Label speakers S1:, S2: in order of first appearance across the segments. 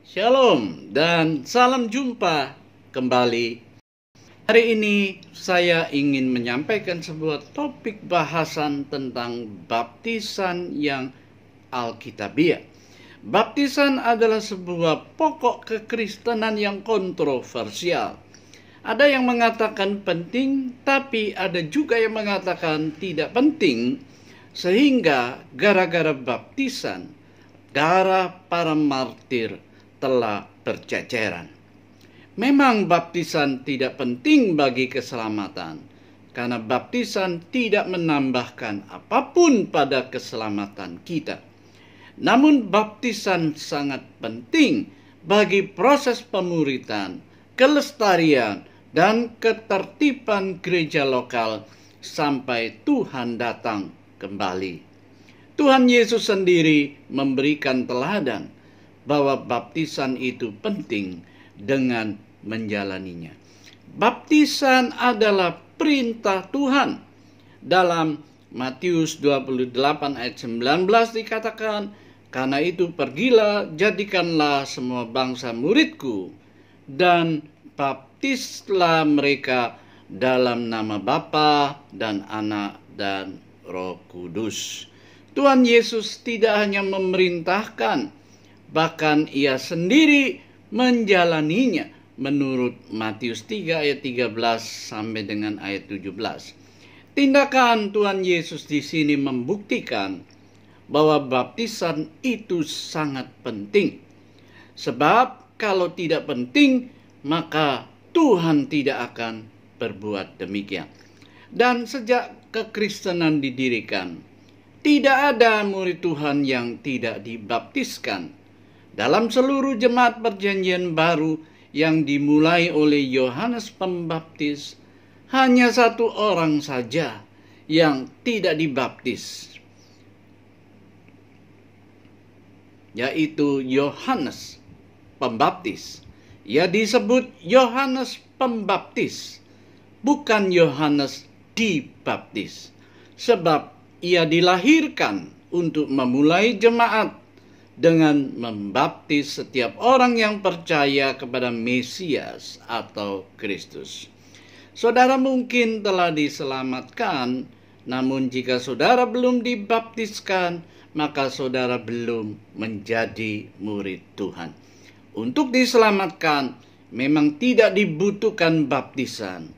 S1: Shalom dan salam jumpa kembali. Hari ini saya ingin menyampaikan sebuah topik bahasan tentang baptisan yang alkitabiah. Baptisan adalah sebuah pokok kekristenan yang kontroversial. Ada yang mengatakan penting, tapi ada juga yang mengatakan tidak penting, sehingga gara-gara baptisan, darah para martir telah berceceran. Memang baptisan tidak penting bagi keselamatan, karena baptisan tidak menambahkan apapun pada keselamatan kita. Namun baptisan sangat penting bagi proses pemuritan, kelestarian, dan ketertiban gereja lokal sampai Tuhan datang kembali. Tuhan Yesus sendiri memberikan teladan bahwa baptisan itu penting dengan menjalaninya. Baptisan adalah perintah Tuhan. Dalam Matius 28 ayat 19 dikatakan, "Karena itu pergilah, jadikanlah semua bangsa muridku, dan baptislah mereka dalam nama Bapa dan Anak dan Roh Kudus." Tuhan Yesus tidak hanya memerintahkan, bahkan ia sendiri menjalaninya menurut Matius 3 ayat 13 sampai dengan ayat 17. Tindakan Tuhan Yesus di sini membuktikan bahwa baptisan itu sangat penting. Sebab kalau tidak penting, maka Tuhan tidak akan berbuat demikian. Dan sejak kekristenan didirikan, tidak ada murid Tuhan yang tidak dibaptiskan. Dalam seluruh jemaat perjanjian baru yang dimulai oleh Yohanes Pembaptis, hanya satu orang saja yang tidak dibaptis, yaitu Yohanes Pembaptis. Ia disebut Yohanes Pembaptis, bukan Yohanes dibaptis, sebab ia dilahirkan untuk memulai jemaat dengan membaptis setiap orang yang percaya kepada Mesias atau Kristus. Saudara mungkin telah diselamatkan, namun jika saudara belum dibaptiskan, maka saudara belum menjadi murid Tuhan. Untuk diselamatkan, memang tidak dibutuhkan baptisan,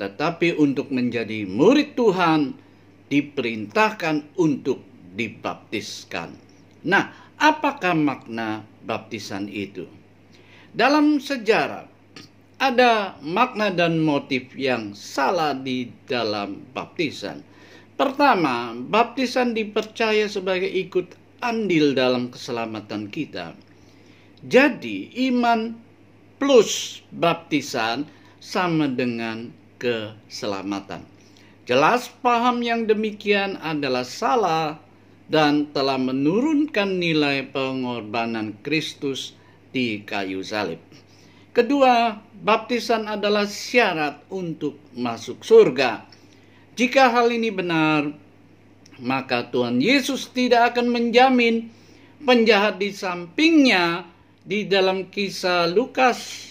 S1: tetapi untuk menjadi murid Tuhan, diperintahkan untuk dibaptiskan. Nah, apakah makna baptisan itu? Dalam sejarah, ada makna dan motif yang salah di dalam baptisan. Pertama, baptisan dipercaya sebagai ikut andil dalam keselamatan kita. Jadi, iman plus baptisan sama dengan keselamatan. Jelas paham yang demikian adalah salah dan telah menurunkan nilai pengorbanan Kristus di kayu salib. Kedua, baptisan adalah syarat untuk masuk surga. Jika hal ini benar, maka Tuhan Yesus tidak akan menjamin penjahat di sampingnya di dalam Kisah Lukas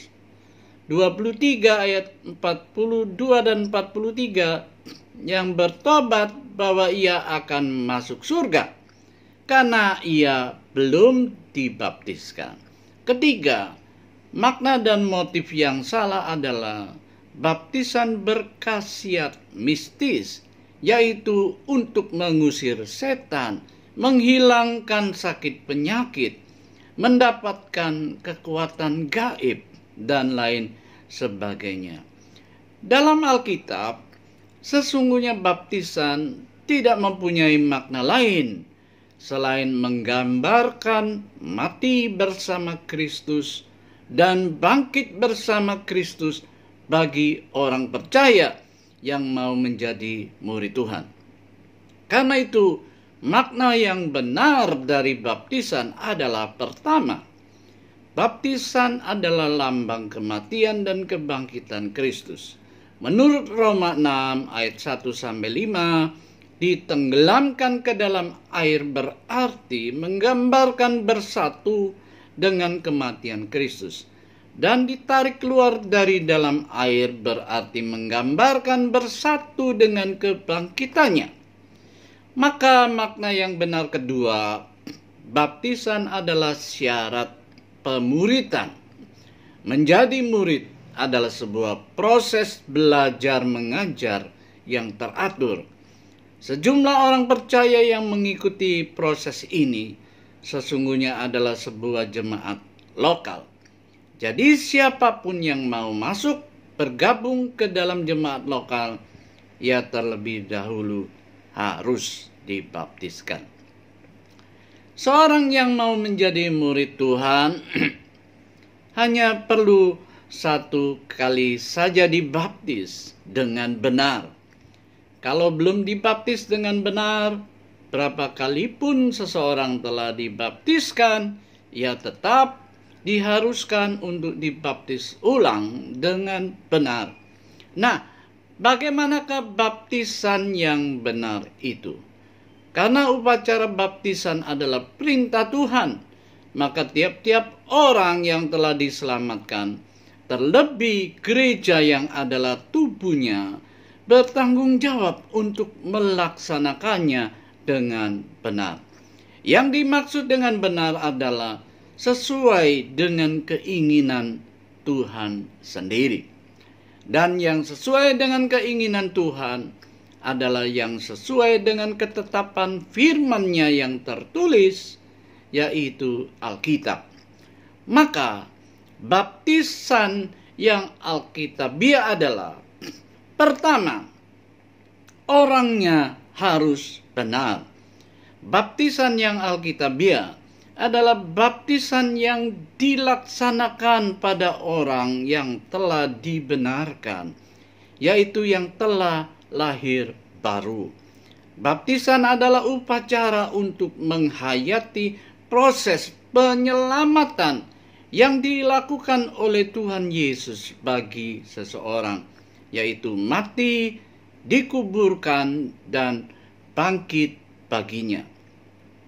S1: 23 ayat 42 dan 43 yang bertobat bahwa ia akan masuk surga karena ia belum dibaptiskan. Ketiga, makna dan motif yang salah adalah baptisan berkhasiat mistis, yaitu untuk mengusir setan, menghilangkan sakit penyakit, mendapatkan kekuatan gaib, dan lain sebagainya. Dalam Alkitab, sesungguhnya baptisan tidak mempunyai makna lain selain menggambarkan mati bersama Kristus dan bangkit bersama Kristus bagi orang percaya yang mau menjadi murid Tuhan. Karena itu, makna yang benar dari baptisan adalah pertama, baptisan adalah lambang kematian dan kebangkitan Kristus. Menurut Roma 6 ayat 1-5, ditenggelamkan ke dalam air berarti menggambarkan bersatu dengan kematian Kristus. Dan ditarik keluar dari dalam air berarti menggambarkan bersatu dengan kebangkitannya. Maka makna yang benar kedua, baptisan adalah syarat pemuritan. Menjadi murid adalah sebuah proses belajar mengajar yang teratur. Sejumlah orang percaya yang mengikuti proses ini sesungguhnya adalah sebuah jemaat lokal. Jadi siapapun yang mau masuk bergabung ke dalam jemaat lokal, ia terlebih dahulu harus dibaptiskan. Seorang yang mau menjadi murid Tuhan hanya perlu satu kali saja dibaptis dengan benar. Kalau belum dibaptis dengan benar, berapa kali pun seseorang telah dibaptiskan, ia tetap diharuskan untuk dibaptis ulang dengan benar. Nah, bagaimanakah baptisan yang benar itu? Karena upacara baptisan adalah perintah Tuhan, maka tiap-tiap orang yang telah diselamatkan, terlebih gereja yang adalah tubuhnya, bertanggung jawab untuk melaksanakannya dengan benar. Yang dimaksud dengan benar adalah sesuai dengan keinginan Tuhan sendiri. Dan yang sesuai dengan keinginan Tuhan adalah yang sesuai dengan ketetapan firman-Nya yang tertulis, yaitu Alkitab. Maka baptisan yang alkitabiah adalah, pertama, orangnya harus benar. Baptisan yang alkitabiah adalah baptisan yang dilaksanakan pada orang yang telah dibenarkan, yaitu yang telah lahir baru. Baptisan adalah upacara untuk menghayati proses penyelamatan yang dilakukan oleh Tuhan Yesus bagi seseorang, yaitu mati, dikuburkan, dan bangkit baginya.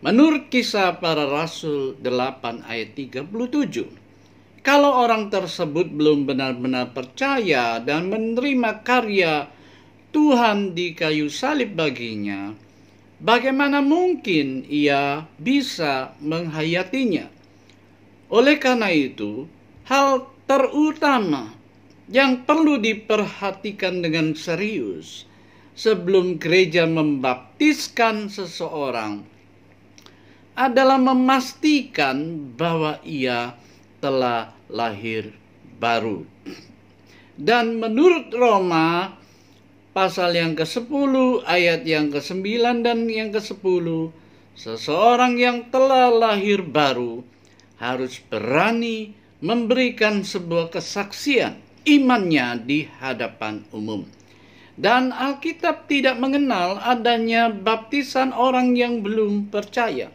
S1: Menurut Kisah Para Rasul 8 ayat 37, kalau orang tersebut belum benar-benar percaya dan menerima karya Tuhan di kayu salib baginya, bagaimana mungkin ia bisa menghayatinya? Oleh karena itu, hal terutama yang perlu diperhatikan dengan serius sebelum gereja membaptiskan seseorang adalah memastikan bahwa ia telah lahir baru. Dan menurut Roma pasal yang ke-10 ayat yang ke-9 dan yang ke-10, seseorang yang telah lahir baru harus berani memberikan sebuah kesaksian imannya di hadapan umum. Dan Alkitab tidak mengenal adanya baptisan orang yang belum percaya.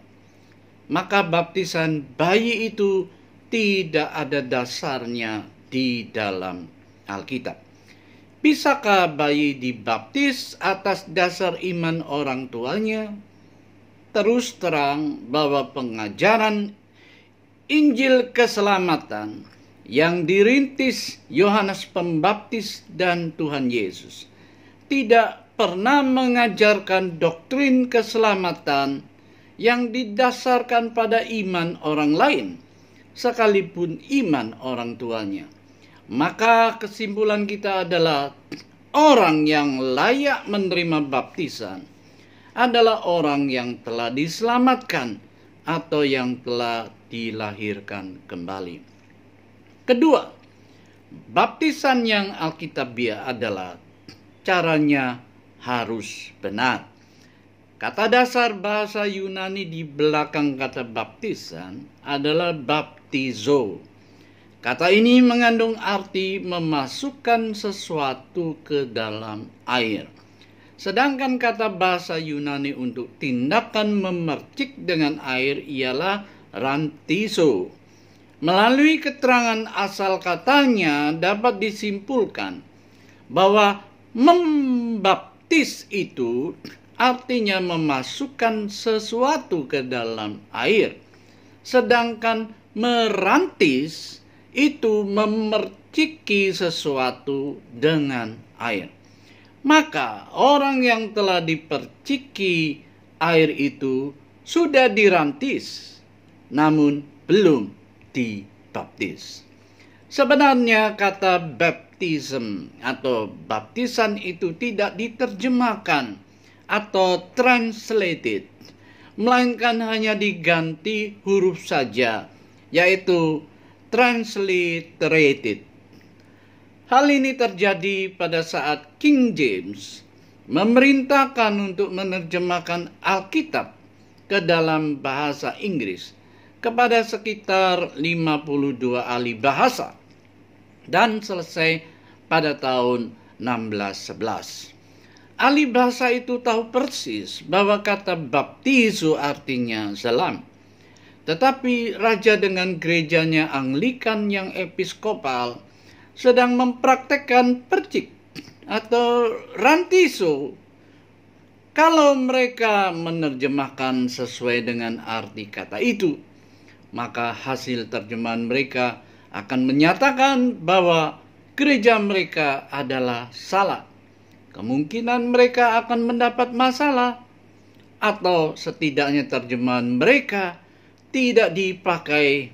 S1: Maka baptisan bayi itu tidak ada dasarnya di dalam Alkitab. Bisakah bayi dibaptis atas dasar iman orang tuanya? Terus terang bahwa pengajaran Injil keselamatan yang dirintis Yohanes Pembaptis dan Tuhan Yesus tidak pernah mengajarkan doktrin keselamatan yang didasarkan pada iman orang lain, sekalipun iman orang tuanya. Maka kesimpulan kita adalah orang yang layak menerima baptisan adalah orang yang telah diselamatkan atau yang telah dilahirkan kembali. Kedua, baptisan yang alkitabiah adalah caranya harus benar. Kata dasar bahasa Yunani di belakang kata baptisan adalah baptizo. Kata ini mengandung arti memasukkan sesuatu ke dalam air. Sedangkan kata bahasa Yunani untuk tindakan memercik dengan air ialah rantizo. Melalui keterangan asal katanya dapat disimpulkan bahwa membaptis itu artinya memasukkan sesuatu ke dalam air. Sedangkan Merantis itu memerciki sesuatu dengan air. Maka orang yang telah diperciki air itu sudah dirantis, namun belum dibaptis. Sebenarnya kata baptism atau baptisan itu tidak diterjemahkan atau translated, melainkan hanya diganti huruf saja, yaitu transliterated. Hal ini terjadi pada saat King James memerintahkan untuk menerjemahkan Alkitab ke dalam bahasa Inggris kepada sekitar 52 ahli bahasa dan selesai pada tahun 1611. Ahli bahasa itu tahu persis bahwa kata baptizo artinya selam. Tetapi raja dengan gerejanya Anglikan yang episkopal sedang mempraktekkan percik atau rantiso. Kalau mereka menerjemahkan sesuai dengan arti kata itu, maka hasil terjemahan mereka akan menyatakan bahwa gereja mereka adalah salah. Kemungkinan mereka akan mendapat masalah, atau setidaknya terjemahan mereka tidak dipakai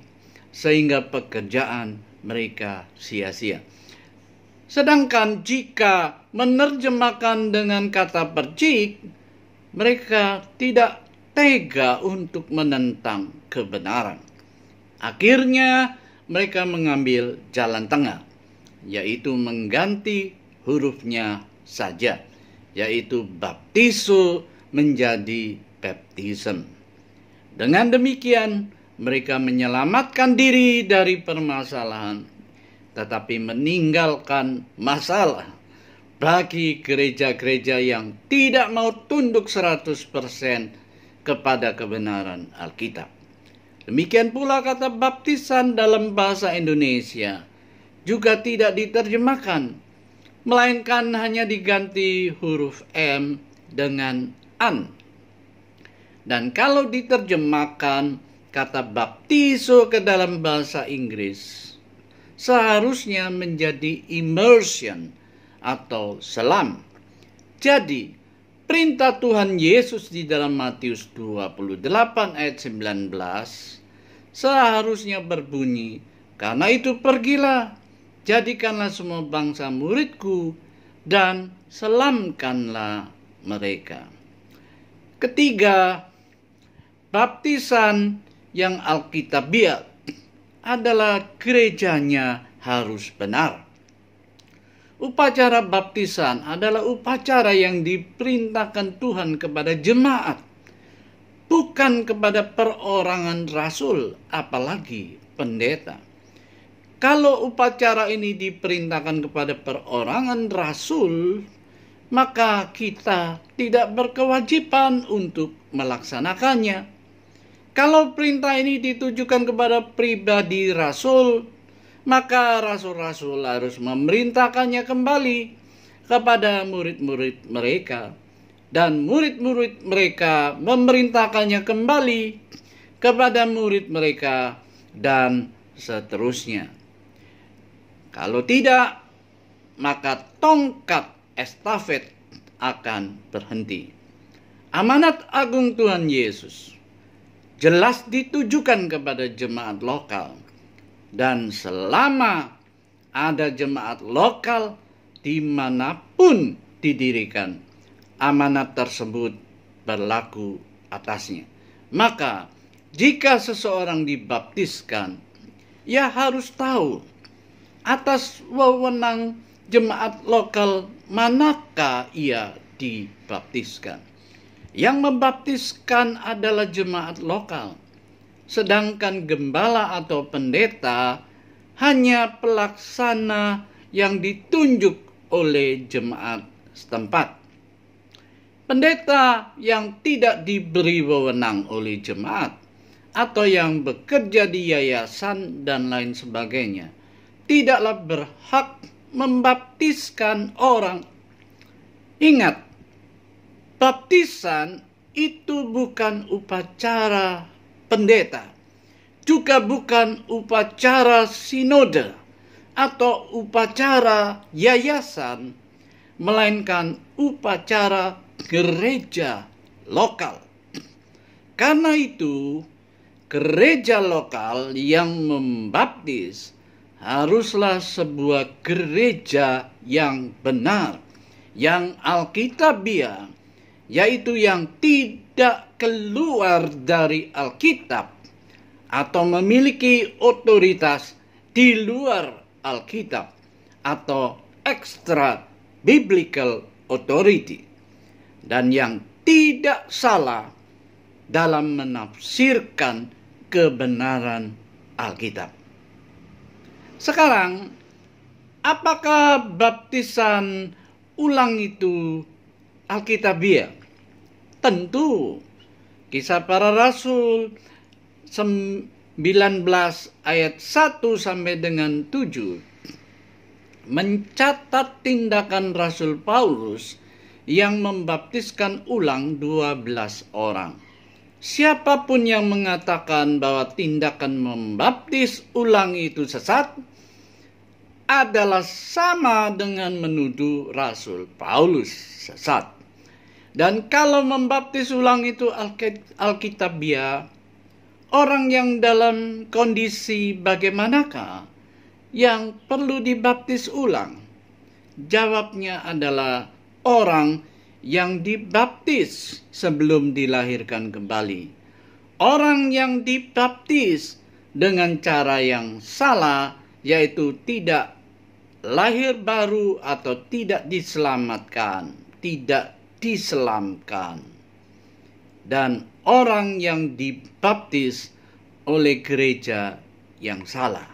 S1: sehingga pekerjaan mereka sia-sia. Sedangkan jika menerjemahkan dengan kata percik, mereka tidak tega untuk menentang kebenaran. Akhirnya mereka mengambil jalan tengah, yaitu mengganti hurufnya saja, yaitu baptizo menjadi baptism. Dengan demikian, mereka menyelamatkan diri dari permasalahan, tetapi meninggalkan masalah bagi gereja-gereja yang tidak mau tunduk 100% kepada kebenaran Alkitab. Demikian pula kata baptisan dalam bahasa Indonesia juga tidak diterjemahkan, melainkan hanya diganti huruf M dengan an. Dan kalau diterjemahkan kata baptizo ke dalam bahasa Inggris, seharusnya menjadi immersion atau selam. Jadi, perintah Tuhan Yesus di dalam Matius 28 ayat 19 seharusnya berbunyi, "Karena itu pergilah, jadikanlah semua bangsa muridku, dan selamkanlah mereka." Ketiga, baptisan yang alkitabiah adalah gerejanya harus benar. Upacara baptisan adalah upacara yang diperintahkan Tuhan kepada jemaat, bukan kepada perorangan rasul, apalagi pendeta. Kalau upacara ini diperintahkan kepada perorangan rasul, maka kita tidak berkewajiban untuk melaksanakannya. Kalau perintah ini ditujukan kepada pribadi rasul, maka rasul-rasul harus memerintahkannya kembali kepada murid-murid mereka, dan murid-murid mereka memerintahkannya kembali kepada murid mereka, dan seterusnya. Kalau tidak, maka tongkat estafet akan berhenti. Amanat agung Tuhan Yesus jelas ditujukan kepada jemaat lokal, dan selama ada jemaat lokal dimanapun didirikan, amanat tersebut berlaku atasnya. Maka jika seseorang dibaptiskan, ia harus tahu atas wewenang jemaat lokal manakah ia dibaptiskan. Yang membaptiskan adalah jemaat lokal, sedangkan gembala atau pendeta hanya pelaksana yang ditunjuk oleh jemaat setempat. Pendeta yang tidak diberi wewenang oleh jemaat atau yang bekerja di yayasan dan lain sebagainya tidaklah berhak membaptiskan orang. Ingat, baptisan itu bukan upacara pendeta. juga bukan upacara sinode atau upacara yayasan, melainkan upacara gereja lokal. Karena itu, gereja lokal yang membaptis haruslah sebuah gereja yang benar, yang alkitabiah, yaitu yang tidak keluar dari Alkitab atau memiliki otoritas di luar Alkitab atau extra biblical authority, dan yang tidak salah dalam menafsirkan kebenaran Alkitab. Sekarang, apakah baptisan ulang itu alkitabiah? Tentu. Kisah Para Rasul 19 ayat 1 sampai dengan 7 mencatat tindakan Rasul Paulus yang membaptiskan ulang 12 orang. Siapapun yang mengatakan bahwa tindakan membaptis ulang itu sesat adalah sama dengan menuduh Rasul Paulus sesat. Dan kalau membaptis ulang itu alkitabiah, orang yang dalam kondisi bagaimanakah yang perlu dibaptis ulang? Jawabnya adalah orang yang dibaptis sebelum dilahirkan kembali. Orang yang dibaptis dengan cara yang salah, yaitu tidak lahir baru atau tidak diselamatkan, dan orang yang dibaptis oleh gereja yang salah.